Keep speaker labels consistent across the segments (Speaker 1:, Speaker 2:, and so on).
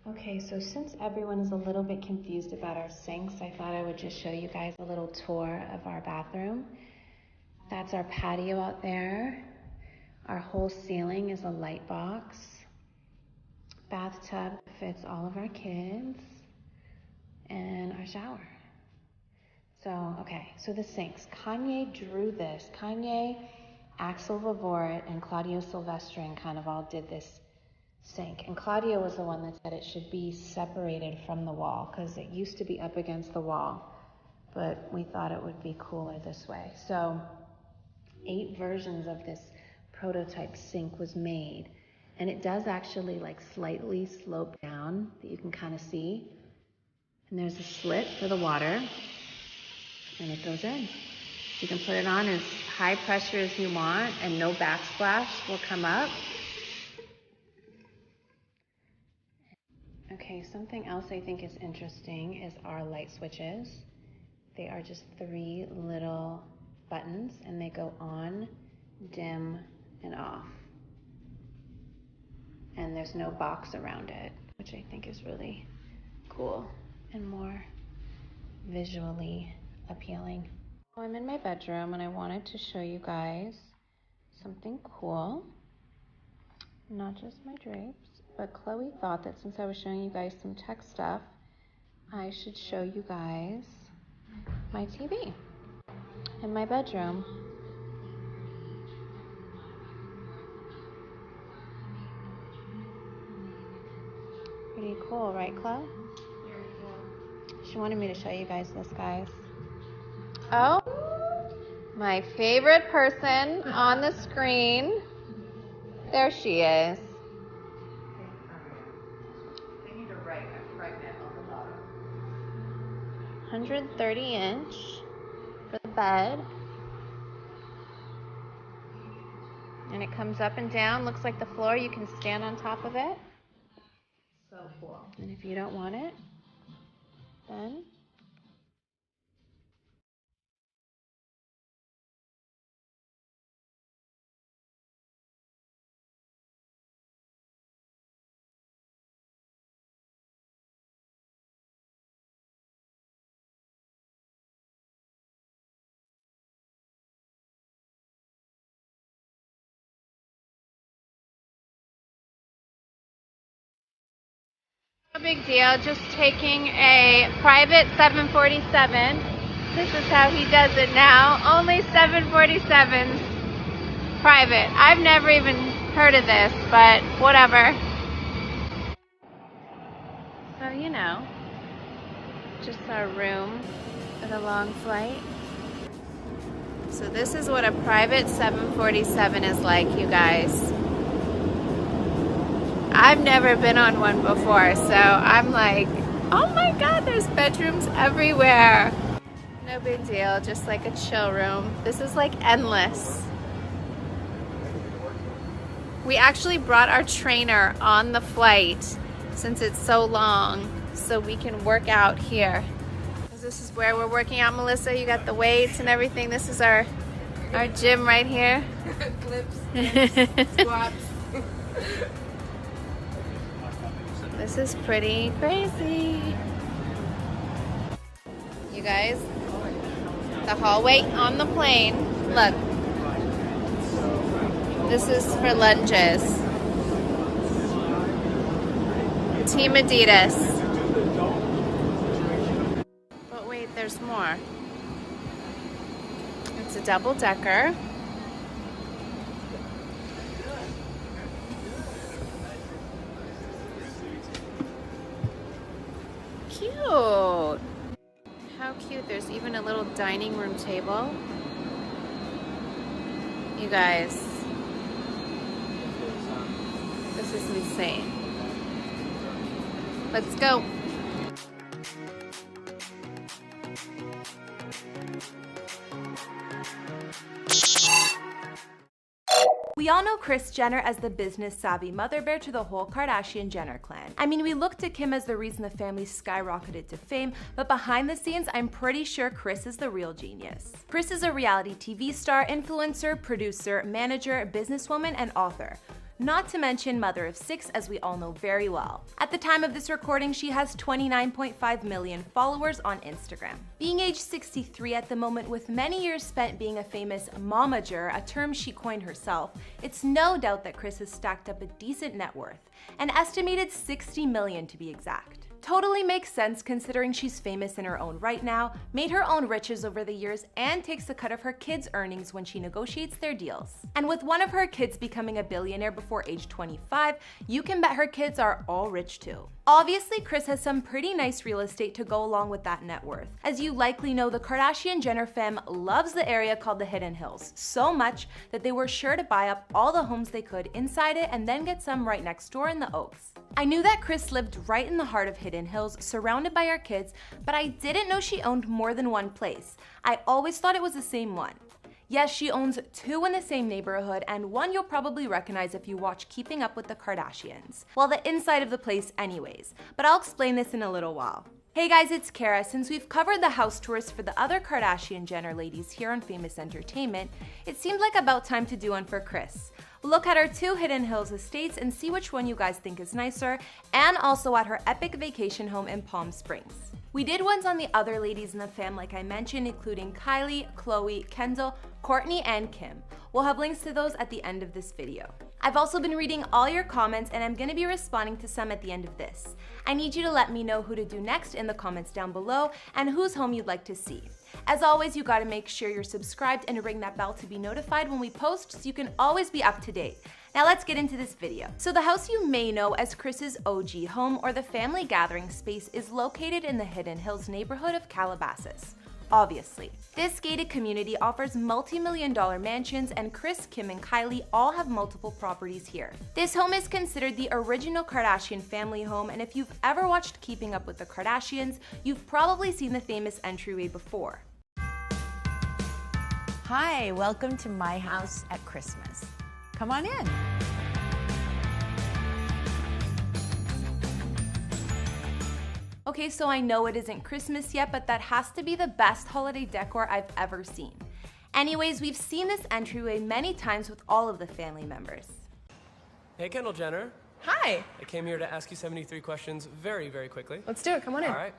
Speaker 1: Okay, so since everyone is a little bit confused about our sinks, I thought I would just show you guys a little tour of our bathroom. That's our patio out there. Our whole ceiling is a light box. Bathtub fits all of our kids. And our shower. So the sinks. Kanye drew this. Kanye, Axel Vavorit, and Claudio Silvestrin kind of all did this sink. And Claudio was the one that said it should be separated from the wall because it used to be up against the wall, but we thought it would be cooler this way. So 8 versions of this prototype sink was made, and it does actually like slightly slope down that you can kind of see. And there's a slit for the water, and it goes in. You can put it on as high pressure as you want, and no backsplash will come up. Okay, something else I think is interesting is our light switches. They are just 3 little buttons, and they go on, dim, and off. And there's no box around it, which I think is really cool and more visually appealing. I'm in my bedroom, and I wanted to show you guys something cool. Not just my drapes, but Chloe thought that since I was showing you guys some tech stuff, I should show you guys my TV in my bedroom. Pretty cool, right, Chloe?
Speaker 2: Very cool.
Speaker 1: She wanted me to show you guys this, guys. Oh, my favorite person on the screen. There she is.
Speaker 2: They need to write "I'm pregnant" on the bottom.
Speaker 1: 130-inch for the bed. And it comes up and down, looks like the floor. You can stand on top of it.
Speaker 2: So cool.
Speaker 1: And if you don't want it, then no big deal, just taking a private 747. This is how he does it now. Only 747s private. I've never even heard of this, but whatever. So, you know, just our room for the long flight. So this is what a private 747 is like, you guys. I've never been on one before, so I'm like, oh my God, there's bedrooms everywhere. No big deal, just like a chill room. This is like endless. We actually brought our trainer on the flight since it's so long, so we can work out here. This is where we're working out, Melissa. You got the weights and everything. This is our gym right here.
Speaker 2: Clips, squats.
Speaker 1: This is pretty crazy. You guys, the hallway on the plane. Look, this is for lunges. Team Adidas. But wait, there's more. It's a double-decker. Cute. How cute. There's even a little dining room table. You guys, this is insane. Let's go.
Speaker 3: We all know Kris Jenner as the business-savvy mother bear to the whole Kardashian Jenner clan. I mean, we look to Kim as the reason the family skyrocketed to fame, but behind the scenes, I'm pretty sure Kris is the real genius. Kris is a reality TV star, influencer, producer, manager, businesswoman, and author. not to mention mother of 6, as we all know very well. At the time of this recording, she has 29.5 million followers on Instagram. Being age 63 at the moment, with many years spent being a famous momager, a term she coined herself, it's no doubt that Kris has stacked up a decent net worth, an estimated 60 million to be exact. Totally makes sense considering she's famous in her own right now, made her own riches over the years, and takes a cut of her kids' earnings when she negotiates their deals. And with one of her kids becoming a billionaire before age 25, you can bet her kids are all rich too. Obviously, Kris has some pretty nice real estate to go along with that net worth. As you likely know, the Kardashian Jenner fam loves the area called the Hidden Hills so much that they were sure to buy up all the homes they could inside it and then get some right next door in the Oaks. I knew that Kris lived right in the heart of Hidden Hills, surrounded by her kids, but I didn't know she owned more than one place. I always thought it was the same one. Yes, she owns 2 in the same neighborhood, and one you'll probably recognize if you watch Keeping Up with the Kardashians. Well, the inside of the place anyways, but I'll explain this in a little while. Hey guys, it's Kara. Since we've covered the house tours for the other Kardashian Jenner ladies here on Famous Entertainment, it seemed like about time to do one for Kris. Look at her 2 Hidden Hills estates and see which one you guys think is nicer, and also at her epic vacation home in Palm Springs. We did ones on the other ladies in the fam like I mentioned, including Kylie, Khloe, Kendall, Kourtney, and Kim. We'll have links to those at the end of this video. I've also been reading all your comments and I'm going to be responding to some at the end of this. I need you to let me know who to do next in the comments down below and whose home you'd like to see. As always, you gotta make sure you're subscribed and ring that bell to be notified when we post so you can always be up to date. Now let's get into this video. So the house you may know as Kris's OG home, or the family gathering space, is located in the Hidden Hills neighborhood of Calabasas. Obviously. This gated community offers multi-million-dollar mansions, and Kris, Kim, and Kylie all have multiple properties here. This home is considered the original Kardashian family home, and if you've ever watched Keeping Up with the Kardashians, you've probably seen the famous entryway before.
Speaker 4: Hi, welcome to my house at Christmas. Come on in.
Speaker 3: Okay, so I know it isn't Christmas yet, but that has to be the best holiday decor I've ever seen. Anyways, we've seen this entryway many times with all of the family members.
Speaker 5: Hey, Kendall Jenner.
Speaker 2: Hi.
Speaker 5: I came here to ask you 73 questions very, very quickly.
Speaker 2: Let's do it. Come on in.
Speaker 5: All right.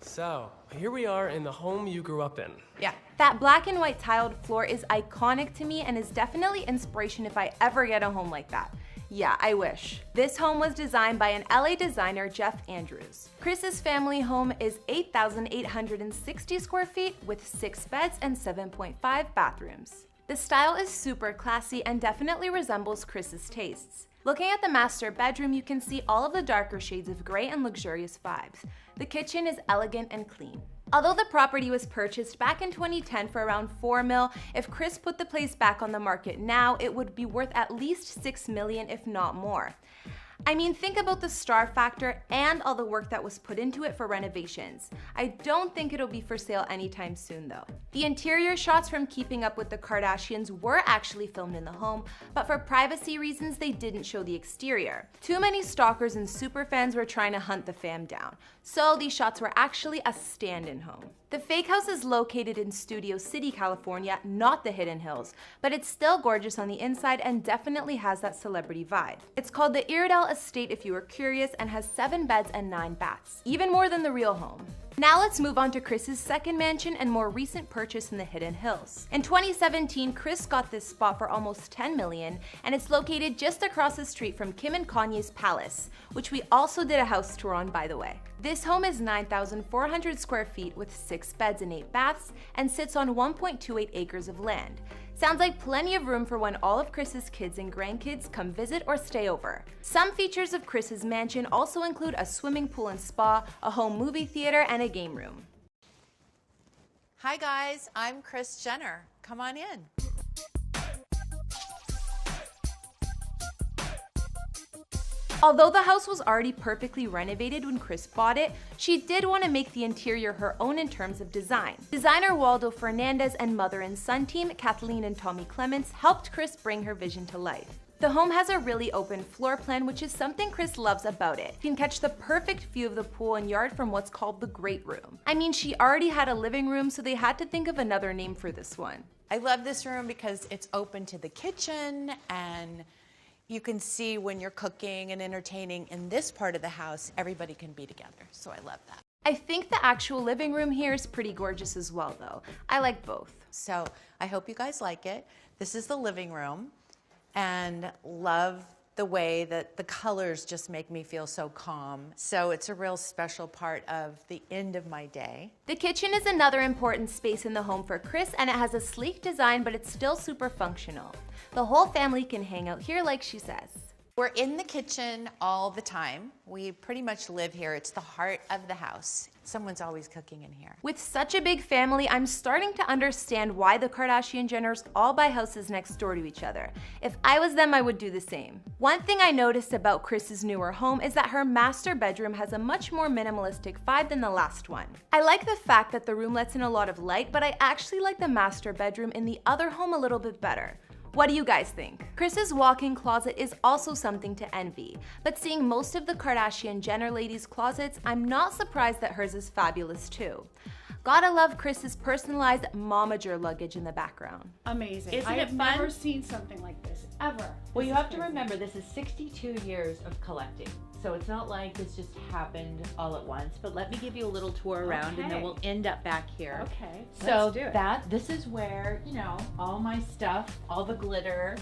Speaker 5: So, here we are in the home you grew up in.
Speaker 2: Yeah.
Speaker 3: That black and white tiled floor is iconic to me and is definitely inspiration if I ever get a home like that. Yeah, I wish. This home was designed by an LA designer, Jeff Andrews. Kris's family home is 8,860 square feet with 6 beds and 7.5 bathrooms. The style is super classy and definitely resembles Kris's tastes. Looking at the master bedroom, you can see all of the darker shades of gray and luxurious vibes. The kitchen is elegant and clean. Although the property was purchased back in 2010 for around $4 million, if Kris put the place back on the market now, it would be worth at least $6 million, if not more. I mean, think about the star factor and all the work that was put into it for renovations. I don't think it'll be for sale anytime soon though. The interior shots from Keeping Up with the Kardashians were actually filmed in the home, but for privacy reasons they didn't show the exterior. Too many stalkers and superfans were trying to hunt the fam down, so these shots were actually a stand-in home. The fake house is located in Studio City, California, not the Hidden Hills, but it's still gorgeous on the inside and definitely has that celebrity vibe. It's called the Iredell Estate if you were curious, and has 7 beds and 9 baths, even more than the real home. Now let's move on to Kris's second mansion and more recent purchase in the Hidden Hills. In 2017, Kris got this spot for almost $10 million, and it's located just across the street from Kim and Kanye's palace, which we also did a house tour on, by the way. This home is 9,400 square feet with 6 beds and 8 baths and sits on 1.28 acres of land. Sounds like plenty of room for when all of Kris's kids and grandkids come visit or stay over. Some features of Kris's mansion also include a swimming pool and spa, a home movie theater, and a game room.
Speaker 4: Hi guys, I'm Kris Jenner. Come on in.
Speaker 3: Although the house was already perfectly renovated when Kris bought it, she did want to make the interior her own in terms of design. Designer Waldo Fernandez and mother and son team, Kathleen and Tommy Clements, helped Kris bring her vision to life. The home has a really open floor plan, which is something Kris loves about it. You can catch the perfect view of the pool and yard from what's called the Great Room. I mean, she already had a living room, so they had to think of another name for this one.
Speaker 4: I love this room because it's open to the kitchen, and you can see when you're cooking and entertaining in this part of the house, everybody can be together. So I love that.
Speaker 3: I think the actual living room here is pretty gorgeous as well though. I like both.
Speaker 4: So I hope you guys like it. This is the living room, and love the way that the colors just make me feel so calm. So it's a real special part of the end of my day.
Speaker 3: The kitchen is another important space in the home for Kris, and it has a sleek design, but it's still super functional. The whole family can hang out here like she says.
Speaker 4: We're in the kitchen all the time. We pretty much live here. It's the heart of the house. Someone's always cooking in here.
Speaker 3: With such a big family, I'm starting to understand why the Kardashian Jenners all buy houses next door to each other. If I was them, I would do the same. One thing I noticed about Kris's newer home is that her master bedroom has a much more minimalistic vibe than the last one. I like the fact that the room lets in a lot of light, but I actually like the master bedroom in the other home a little bit better. What do you guys think? Kris's walk-in closet is also something to envy, but seeing most of the Kardashian Jenner ladies' closets, I'm not surprised that hers is fabulous too. Gotta love Kris's personalized momager luggage in the background.
Speaker 6: Amazing.
Speaker 7: Isn't
Speaker 6: I
Speaker 7: it
Speaker 6: have
Speaker 7: fun?
Speaker 6: never seen something like this, ever.
Speaker 7: Well, you have to remember, this is 62 years of collecting. So it's not like this just happened all at once, but let me give you a little tour around and then
Speaker 6: Okay.
Speaker 7: we'll end up back here.
Speaker 6: Okay,
Speaker 7: So
Speaker 6: let's do it.
Speaker 7: this is where, you know, all my stuff, all the glitter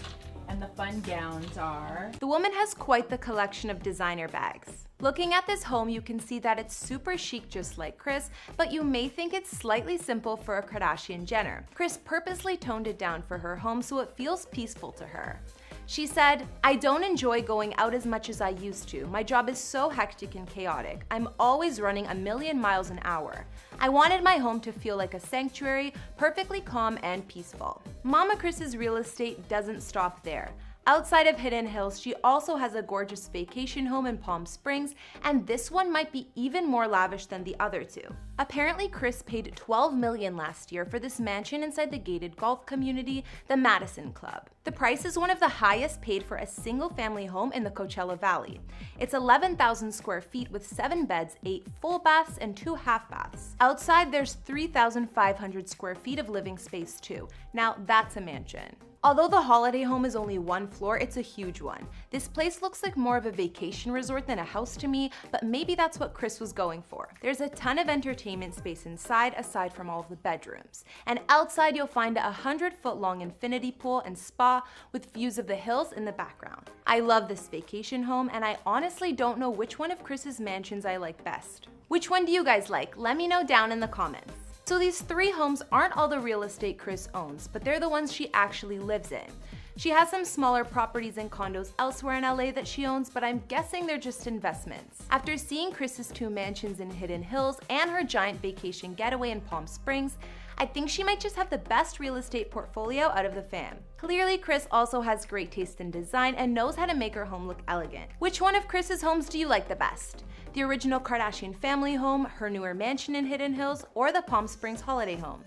Speaker 7: and the fun gowns are.
Speaker 3: The woman has quite the collection of designer bags. Looking at this home, you can see that it's super chic just like Kris, but you may think it's slightly simple for a Kardashian Jenner. Kris purposely toned it down for her home so it feels peaceful to her. She said, "I don't enjoy going out as much as I used to. My job is so hectic and chaotic. I'm always running a million miles an hour. I wanted my home to feel like a sanctuary, perfectly calm and peaceful." Mama Kris's real estate doesn't stop there. Outside of Hidden Hills, she also has a gorgeous vacation home in Palm Springs, and this one might be even more lavish than the other two. Apparently, Kris paid $12 million last year for this mansion inside the gated golf community, the Madison Club. The price is one of the highest paid for a single-family home in the Coachella Valley. It's 11,000 square feet with 7 beds, 8 full baths, and 2 half baths. Outside, there's 3,500 square feet of living space too. Now, that's a mansion. Although the holiday home is only 1 floor, it's a huge one. This place looks like more of a vacation resort than a house to me, but maybe that's what Kris was going for. There's a ton of entertainment space inside, aside from all of the bedrooms. And outside, you'll find a 100-foot-long infinity pool and spa with views of the hills in the background. I love this vacation home, and I honestly don't know which one of Kris's mansions I like best. Which one do you guys like? Let me know down in the comments. So these 3 homes aren't all the real estate Kris owns, but they're the ones she actually lives in. She has some smaller properties and condos elsewhere in LA that she owns, but I'm guessing they're just investments. After seeing Kris's 2 mansions in Hidden Hills and her giant vacation getaway in Palm Springs, I think she might just have the best real estate portfolio out of the fam. Clearly, Kris also has great taste in design and knows how to make her home look elegant. Which one of Kris's homes do you like the best? The original Kardashian family home, her newer mansion in Hidden Hills, or the Palm Springs holiday home?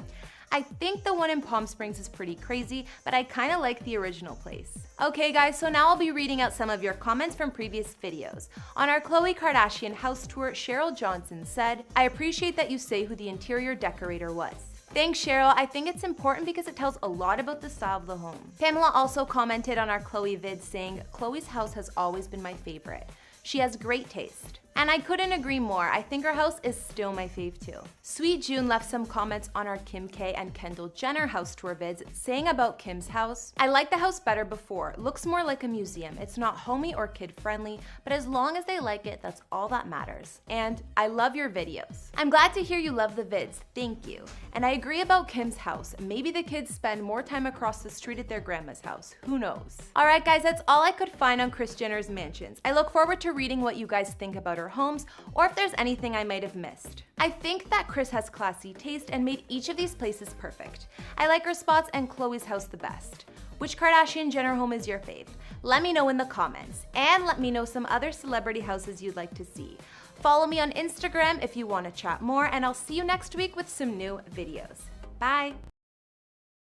Speaker 3: I think the one in Palm Springs is pretty crazy, but I kinda like the original place. Okay guys, so now I'll be reading out some of your comments from previous videos. On our Khloe Kardashian house tour, Cheryl Johnson said, "I appreciate that you say who the interior decorator was." Thanks, Cheryl. I think it's important because it tells a lot about the style of the home. Pamela also commented on our Khloe vid saying, "Khloe's house has always been my favorite. She has great taste." And I couldn't agree more. I think her house is still my fave too. Sweet June left some comments on our Kim K and Kendall Jenner house tour vids saying about Kim's house, "I liked the house better before. Looks more like a museum. It's not homey or kid friendly, but as long as they like it, that's all that matters. And I love your videos." I'm glad to hear you love the vids. Thank you. And I agree about Kim's house. Maybe the kids spend more time across the street at their grandma's house. Who knows? Alright guys, that's all I could find on Kris Jenner's mansions. I look forward to reading what you guys think about her homes, or if there's anything I might have missed. I think that Kris has classy taste and made each of these places perfect. I like her spots and Khloe's house the best. Which Kardashian Jenner home is your fave? Let me know in the comments, and let me know some other celebrity houses you'd like to see. Follow me on Instagram if you want to chat more, and I'll see you next week with some new videos. Bye!